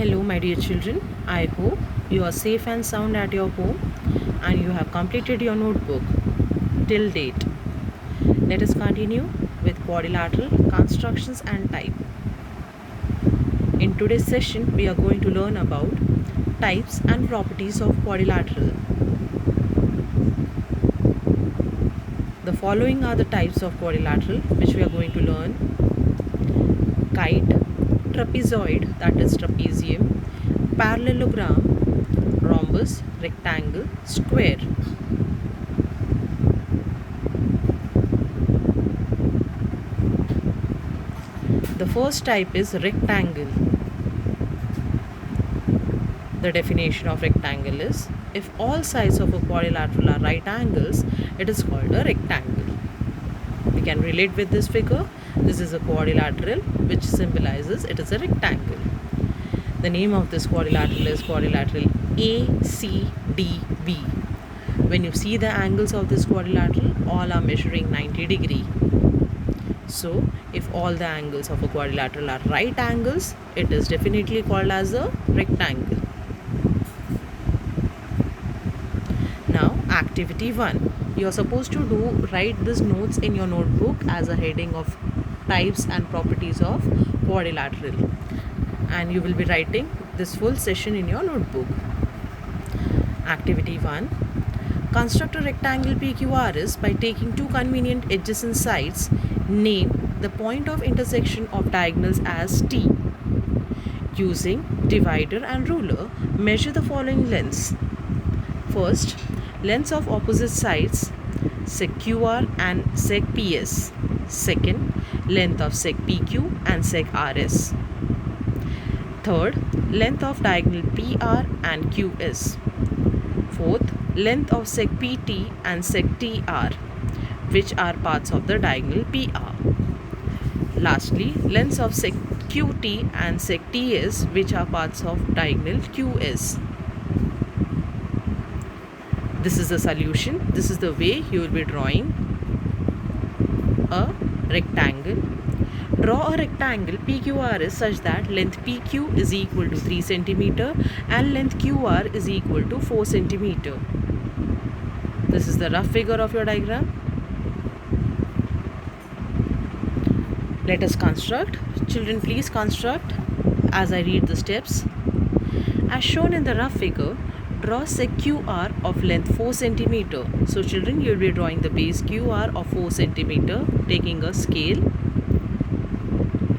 Hello, my dear children. I hope you are safe and sound at your home and you have completed your notebook till date. Let us continue with quadrilateral constructions and type. In today's session, we are going to learn about types and properties of quadrilateral. The following are the types of quadrilateral which we are going to learn: kite, trapezoid, that is trapezium, parallelogram, rhombus, rectangle, square. The first type is rectangle. The definition of rectangle is, if all sides of a quadrilateral are right angles, it is called a rectangle. We can relate with this figure. This is a quadrilateral which symbolizes it is a rectangle. The name of this quadrilateral is quadrilateral ACDB. When you see the angles of this quadrilateral, all are measuring 90 degrees. So, if all the angles of a quadrilateral are right angles, it is definitely called as a rectangle. Now, activity 1. You are supposed to write these notes in your notebook as a heading of types and properties of quadrilateral. And you will be writing this full session in your notebook. Activity 1. Construct a rectangle PQRS by taking two convenient adjacent sides. Name the point of intersection of diagonals as T. Using divider and ruler, measure the following lengths. First, lengths of opposite sides sec QR and sec PS. Second, length of sec PQ and sec RS. Third, length of diagonal PR and QS. Fourth, length of sec PT and sec TR, which are parts of the diagonal PR. Lastly, lengths of sec QT and sec TS, which are parts of diagonal QS. This is the solution. This is the way you will be drawing a rectangle. Draw a rectangle PQRS such that length PQ is equal to 3 cm and length QR is equal to 4 cm. This is the rough figure of your diagram. Let us construct. Children, please construct as I read the steps. As shown in the rough figure, draw sec QR of length 4 cm. So children, you will be drawing the base QR of 4 cm, taking a scale.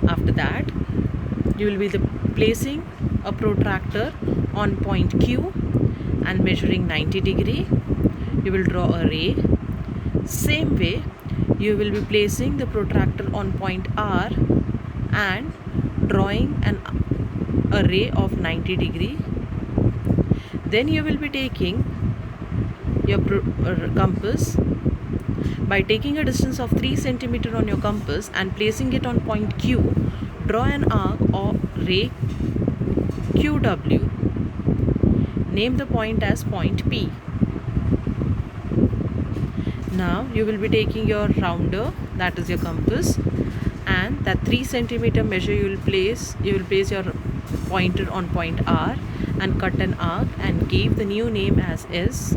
After that, you will be placing a protractor on point Q and measuring 90 degrees. You will draw a ray. Same way, you will be placing the protractor on point R and drawing a ray of 90 degrees. Then you will be taking your compass. By taking a distance of 3 cm on your compass and placing it on point Q, draw an arc or ray QW. Name the point as point P. Now you will be taking your rounder, that is your compass, and that 3 cm measure you will place your pointer on point R and cut an arc and give the new name as S,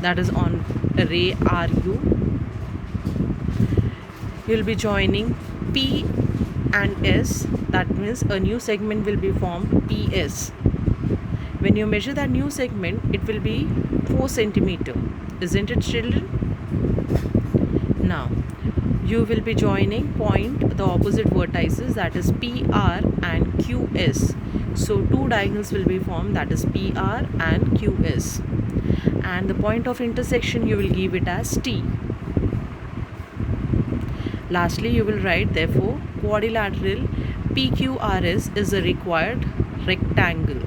that is on ray RU. You will be joining P and S, that means a new segment will be formed, PS. When you measure that new segment, it will be 4 cm. Isn't it, children? Now, you will be joining the opposite vertices, that is PR and QS. So, two diagonals will be formed, that is PR and QS. And the point of intersection, you will give it as T. Lastly, you will write, therefore, quadrilateral PQRS is a required rectangle.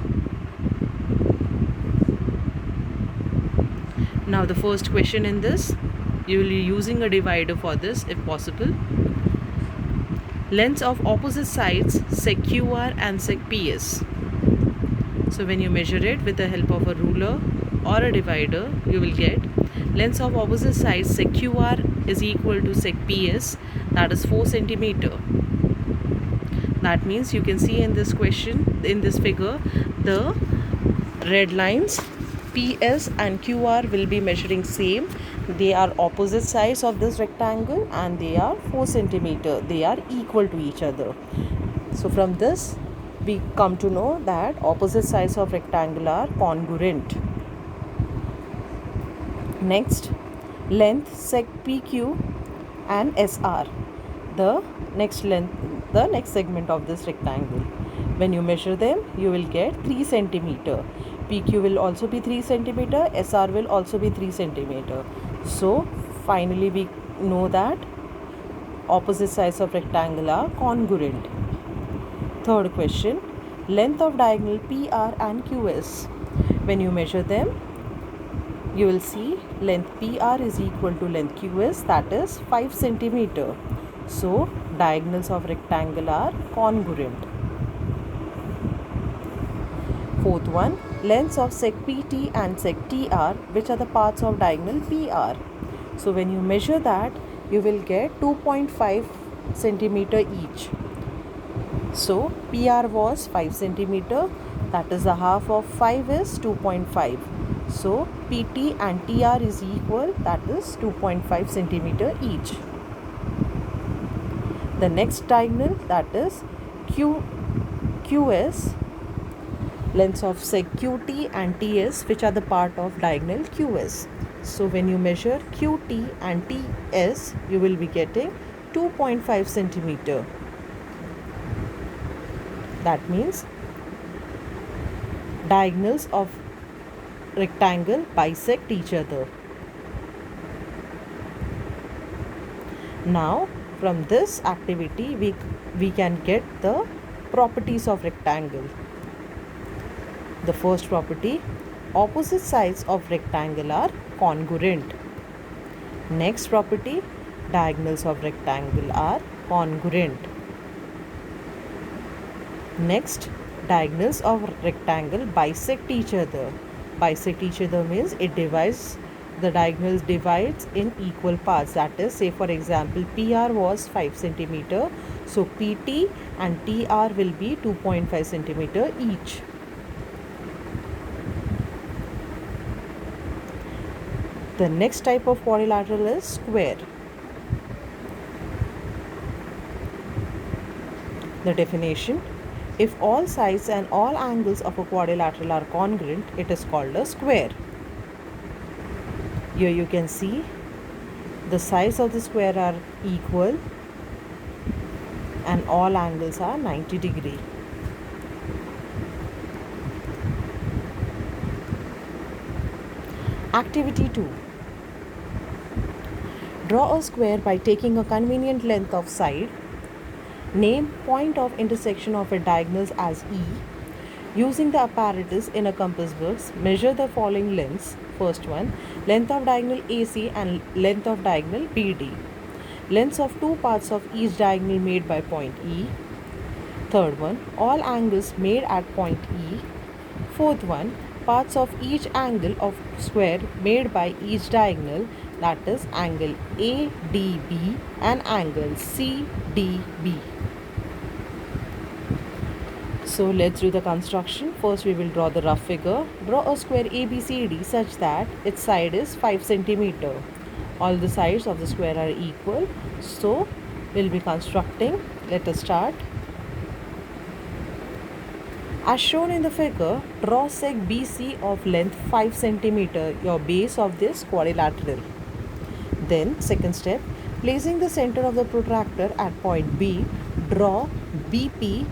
Now, the first question in this, you will be using a divider for this if possible. Lengths of opposite sides sec QR and sec PS. So when you measure it with the help of a ruler or a divider, you will get lengths of opposite sides sec QR is equal to sec PS, that is 4 cm. That means you can see in this question, in this figure, the red lines PS and QR will be measuring same. They are opposite sides of this rectangle and they are 4 centimeter. They are equal to each other. So from this we come to know that opposite sides of rectangle are congruent. Next, length sec PQ and SR. The next segment of this rectangle. When you measure them, you will get 3 centimeter. PQ will also be 3 centimeter. SR will also be 3 centimeter. So finally we know that opposite sides of rectangle are congruent. Third question, length of diagonal PR and QS. When you measure them, you will see length PR is equal to length QS, that is 5 centimeter. So diagonals of rectangle are congruent. Fourth one, lengths of sec PT and sec TR, which are the parts of diagonal PR. So when you measure that, you will get 2.5 centimeter each. So PR was 5 centimeter, that is the half of 5 is 2.5. So PT and TR is equal, that is 2.5 centimeter each. The next diagonal, that is QS, lengths of sec QT and TS, which are the part of diagonal QS. So when you measure QT and TS, you will be getting 2.5 centimeter. That means diagonals of rectangle bisect each other. Now from this activity we can get the properties of rectangle. The first property, opposite sides of rectangle are congruent. Next property, diagonals of rectangle are congruent. Next, diagonals of rectangle bisect each other. Bisect each other means it divides, the diagonals divides in equal parts. That is, say for example, PR was 5 centimeter. So PT and TR will be 2.5 centimeter each. The next type of quadrilateral is square. The definition, if all sides and all angles of a quadrilateral are congruent, it is called a square. Here you can see the sides of the square are equal and all angles are 90 degree. Activity 2. Draw a square by taking a convenient length of side. Name point of intersection of its diagonals as E. Using the apparatus in a compass box, measure the following lengths. First one, length of diagonal AC and length of diagonal BD. Lengths of two parts of each diagonal made by point E. Third one, all angles made at point E. Fourth one, parts of each angle of square made by each diagonal, that is angle ADB and angle CDB. So let's do the construction. First we will draw the rough figure. Draw a square ABCD such that its side is 5 centimeter. All the sides of the square are equal. So we'll be constructing. Let us start. As shown in the figure, draw sec BC of length 5 cm, your base of this quadrilateral. Then, second step, placing the center of the protractor at point B, draw BP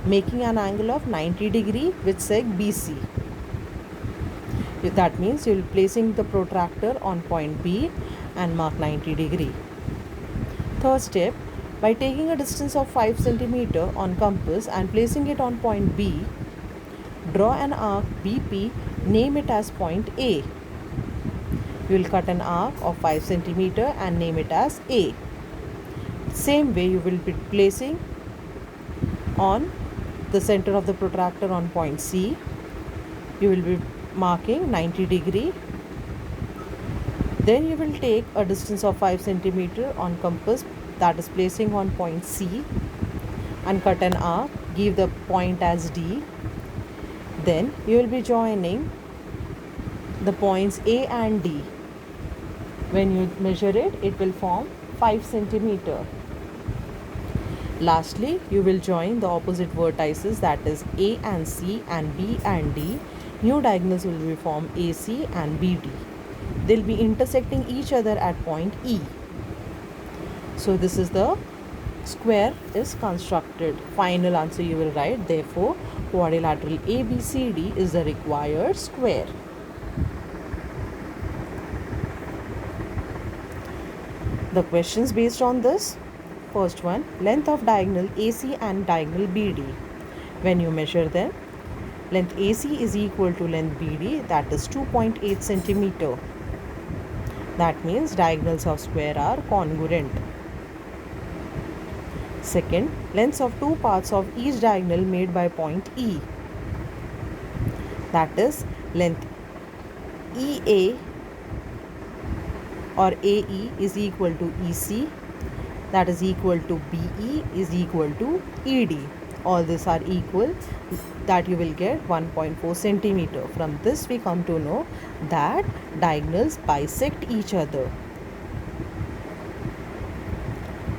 making an angle of 90 degree with sec BC. That means you will be placing the protractor on point B and mark 90 degree. Third step, by taking a distance of 5 cm on compass and placing it on point B, draw an arc BP, name it as point A. You will cut an arc of 5 cm and name it as A. Same way you will be placing on the center of the protractor on point C. You will be marking 90 degree. Then you will take a distance of 5 cm on compass, that is placing on point C. and cut an arc. Give the point as D. Then you will be joining the points A and D. When you measure it, it will form 5 centimeter. Lastly, you will join the opposite vertices, that is A and C and B and D. New diagonals will be formed AC and BD. They'll be intersecting each other at point E. So this is the square is constructed. Final answer you will write. Therefore, quadrilateral ABCD is the required square. The questions based on this. First one, length of diagonal AC and diagonal BD. When you measure them, length AC is equal to length BD, that is 2.8 centimeter. That means diagonals of square are congruent. Second, lengths of two parts of each diagonal made by point E. That is length EA or AE is equal to EC, that is equal to BE is equal to ED. All these are equal, that you will get 1.4 centimeter. From this we come to know that diagonals bisect each other.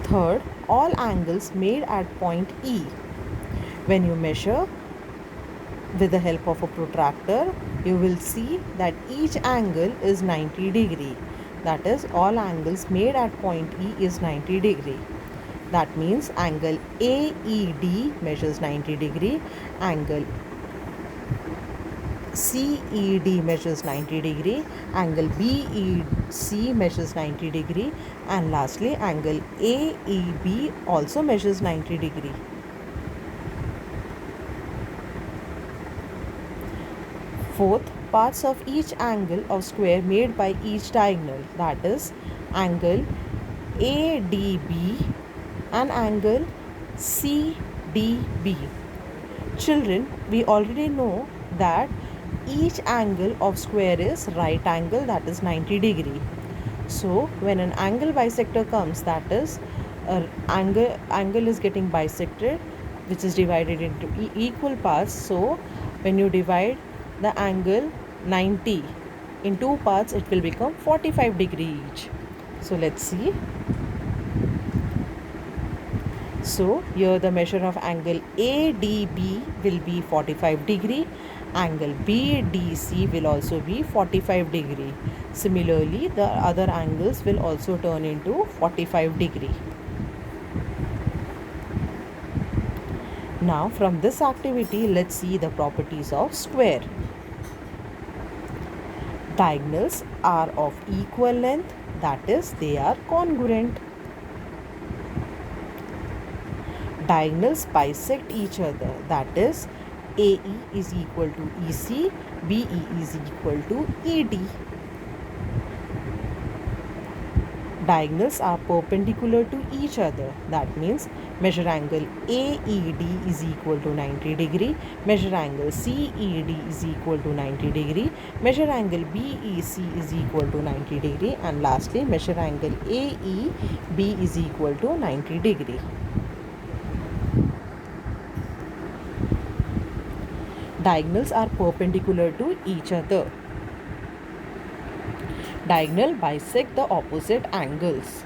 Third, all angles made at point E. When you measure with the help of a protractor, you will see that each angle is 90 degree. That is, all angles made at point E is 90 degree. That means angle AED measures 90 degree, angle CED measures 90 degree, angle BEC measures 90 degree, and lastly angle AEB also measures 90 degree. Fourth, parts of each angle of square made by each diagonal, that is angle ADB and angle CDB. Children, we already know that each angle of square is right angle, that is 90 degree. So when an angle bisector comes, that is angle is getting bisected, which is divided into equal parts. So when you divide the angle 90 in two parts, it will become 45 degree each. So let's see. So here the measure of angle ADB will be 45 degree. Angle BDC will also be 45 degree. Similarly, the other angles will also turn into 45 degree. Now from this activity, let's see the properties of square. Diagonals are of equal length, that is, they are congruent. Diagonals bisect each other, that is, AE is equal to EC, BE is equal to ED. Diagonals are perpendicular to each other, that means measure angle AED is equal to 90 degree, measure angle CED is equal to 90 degree, measure angle BEC is equal to 90 degree, and lastly measure angle AEB is equal to 90 degree. Diagonals are perpendicular to each other. Diagonal bisect the opposite angles.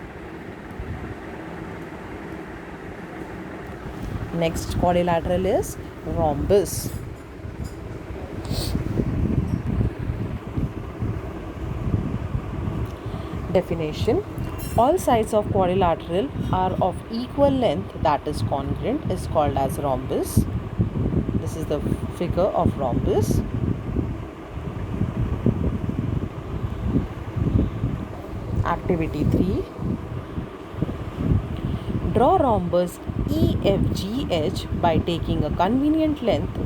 Next quadrilateral is rhombus. Definition: all sides of quadrilateral are of equal length, that is congruent, is called as rhombus. This is the figure of rhombus. Activity 3. Draw rhombus EFGH by taking a convenient length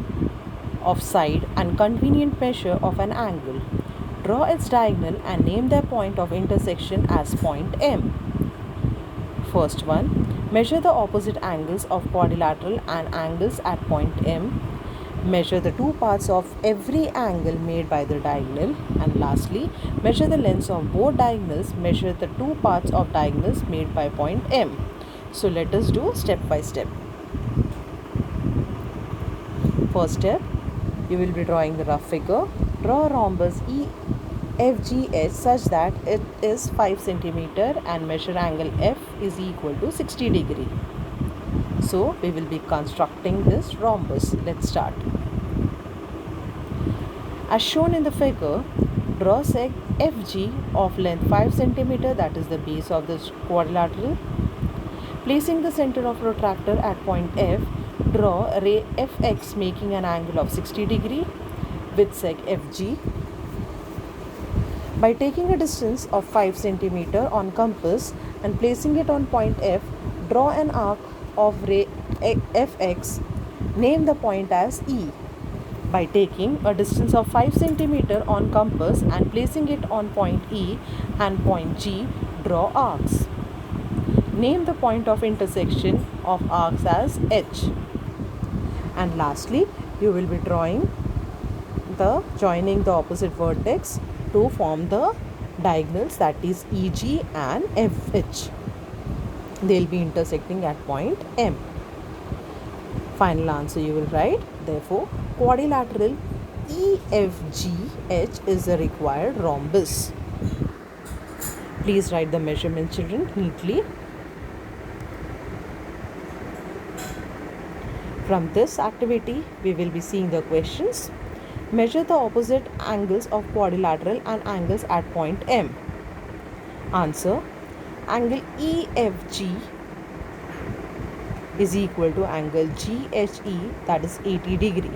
of side and convenient measure of an angle. Draw its diagonal and name their point of intersection as point M. First one, measure the opposite angles of quadrilateral and angles at point M. Measure the two parts of every angle made by the diagonal, and lastly measure the lengths of both diagonals. Measure the two parts of diagonals made by point M. So let us do step by step. First step, you will be drawing the rough figure. Draw a rhombus EFGH such that it is 5 centimeter and measure angle F is equal to 60 degree. So we will be constructing this rhombus. Let's start. As shown in the figure, draw seg FG of length 5 centimeter, that is the base of this quadrilateral. Placing the center of protractor at point F, draw ray Fx making an angle of 60 degree with seg FG. By taking a distance of 5 centimeter on compass and placing it on point F, draw an arc of ray Fx. Name the point as E. By taking a distance of 5 centimeter on compass and placing it on point E and point G, draw arcs. Name the point of intersection of arcs as H. And lastly, you will be joining the opposite vertex to form the diagonals, that is EG and FH. They will be intersecting at point M. Final answer you will write. Therefore, quadrilateral EFGH is the required rhombus. Please write the measurement, children, neatly. From this activity, we will be seeing the questions. Measure the opposite angles of quadrilateral and angles at point M. Answer: angle EFG is equal to angle GHE, that is 80 degree,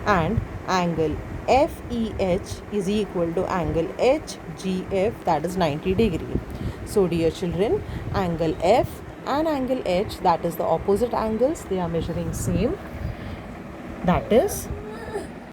and angle FEH is equal to angle HGF, that is 90 degree. So dear children, angle F and angle H, that is the opposite angles, they are measuring same, that is